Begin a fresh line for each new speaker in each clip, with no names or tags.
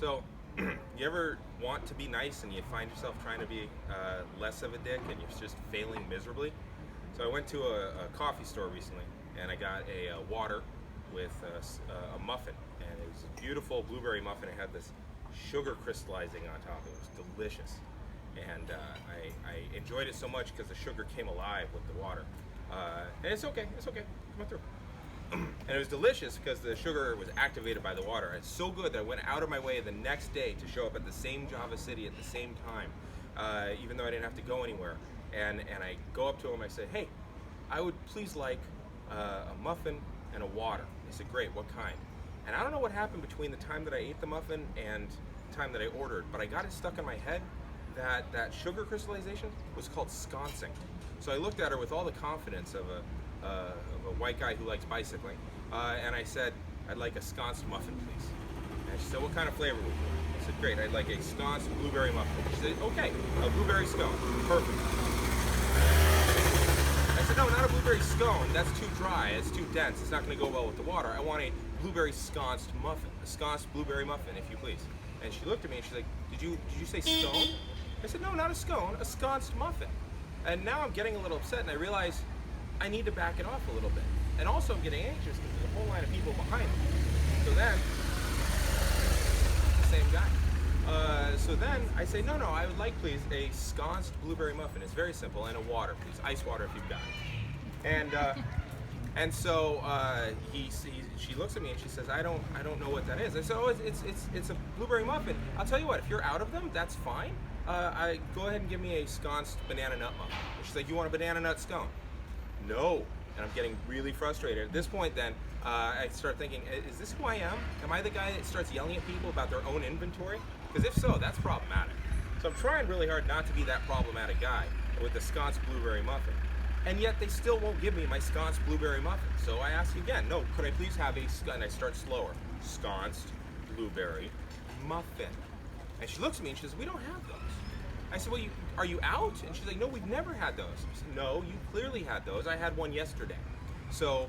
So, you ever want to be nice and you find yourself trying to be less of a dick and you're just failing miserably? So I went to a coffee store recently and I got a water with a muffin, and it was a beautiful blueberry muffin. It had this sugar crystallizing on top. It was delicious, and I enjoyed it so much because the sugar came alive with the water. And it's okay, come on through. And it was delicious because the sugar was activated by the water. It's so good that I went out of my way the next day to show up at the same Java City at the same time, even though I didn't have to go anywhere. And I go up to him, I say, hey, I would please like a muffin and a water. He said, great, what kind? And I don't know what happened between the time that I ate the muffin and the time that I ordered, but I got it stuck in my head that sugar crystallization was called sconcing. So I looked at her with all the confidence of a white guy who likes bicycling, and I said, I'd like a Sconsed Muffin, please. And she said, what kind of flavor would you like? I said, great, I'd like a Sconsed blueberry muffin. She said, okay, a blueberry scone, perfect. I said, no, not a blueberry scone, that's too dry, it's too dense, it's not going to go well with the water. I want a blueberry sconced muffin, a sconced blueberry muffin, if you please. And she looked at me and she's like, did you say scone? I said, no, not a scone, a sconced muffin. And now I'm getting a little upset and I realize I need to back it off a little bit. And also I'm getting anxious because there's a whole line of people behind me. So then, the same guy. So then I say, no, I would like, please, a sconced blueberry muffin. It's very simple, and a water, please, ice water if you've got it. And so she looks at me and she says, I don't know what that is. I said, oh, it's a blueberry muffin. I'll tell you what, if you're out of them, that's fine. I go ahead and give me a sconced banana nut muffin. And she's like, you want a banana nut scone? No. And I'm getting really frustrated. At this point then, I start thinking, is this who I am? Am I the guy that starts yelling at people about their own inventory? Because if so, that's problematic. So I'm trying really hard not to be that problematic guy with the sconced blueberry muffin. And yet they still won't give me my sconced blueberry muffin. So I ask again, no, could I please have and I start slower, sconced blueberry muffin. And she looks at me and she says, we don't have those. I said, well, are you out? And she's like, no, we've never had those. I said, no, you clearly had those. I had one yesterday. So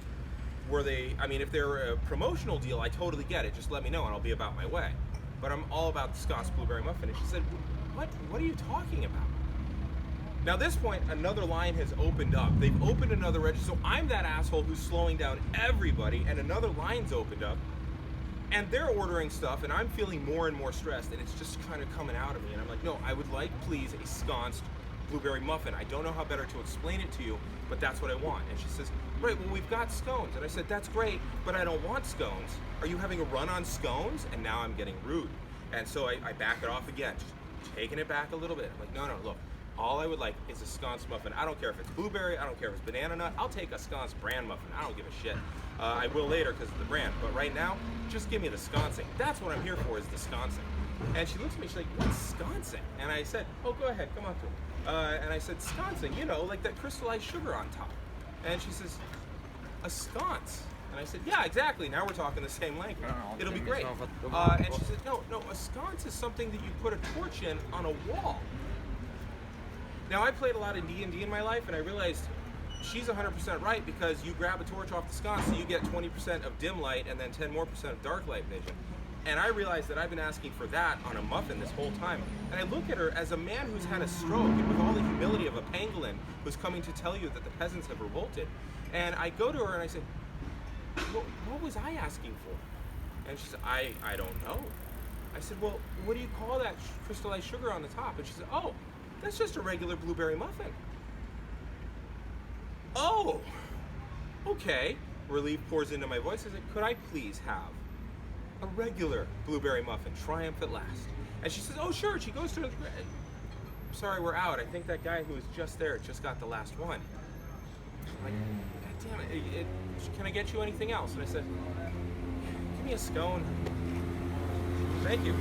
were they, I mean, if they're a promotional deal, I totally get it. Just let me know and I'll be about my way. But I'm all about the sconced blueberry muffin. And she said, what are you talking about? Now, at this point, another line has opened up. They've opened another register. So I'm that asshole who's slowing down everybody, and another line's opened up. And they're ordering stuff, and I'm feeling more and more stressed, and it's just kind of coming out of me. And I'm like, no, I would like, please, a sconced blueberry muffin. I don't know how better to explain it to you, but that's what I want. And she says, right, well, we've got scones. And I said, that's great, but I don't want scones. Are you having a run on scones? And now I'm getting rude. And so I back it off again, just taking it back a little bit. I'm like, no, look. All I would like is a sconced muffin. I don't care if it's blueberry, I don't care if it's banana nut. I'll take a sconced brand muffin. I don't give a shit. I will later because of the brand, but right now, just give me the sconcing. That's what I'm here for, is the sconcing. And she looks at me, she's like, what's sconcing? And I said, oh, go ahead, come on through. And I said, sconcing, you know, like that crystallized sugar on top. And she says, a sconce. And I said, yeah, exactly. Now we're talking the same language. It'll be great. And she said, no, a sconce is something that you put a torch in on a wall. Now, I played a lot of D&D in my life, and I realized she's 100% right, because you grab a torch off the sconce, so you get 20% of dim light and then 10% more of dark light vision. And I realized that I've been asking for that on a muffin this whole time. And I look at her as a man who's had a stroke, and with all the humility of a pangolin who's coming to tell you that the peasants have revolted. And I go to her and I say, what was I asking for? And she said, I don't know. I said, well, what do you call that crystallized sugar on the top? And she said, oh, that's just a regular blueberry muffin. Oh, okay. Relief pours into my voice. I said, could I please have a regular blueberry muffin, triumph at last? And she says, oh, sure. She goes to, sorry, we're out. I think that guy who was just there just got the last one. I'm like, God damn it, can I get you anything else? And I said, give me a scone. Thank you.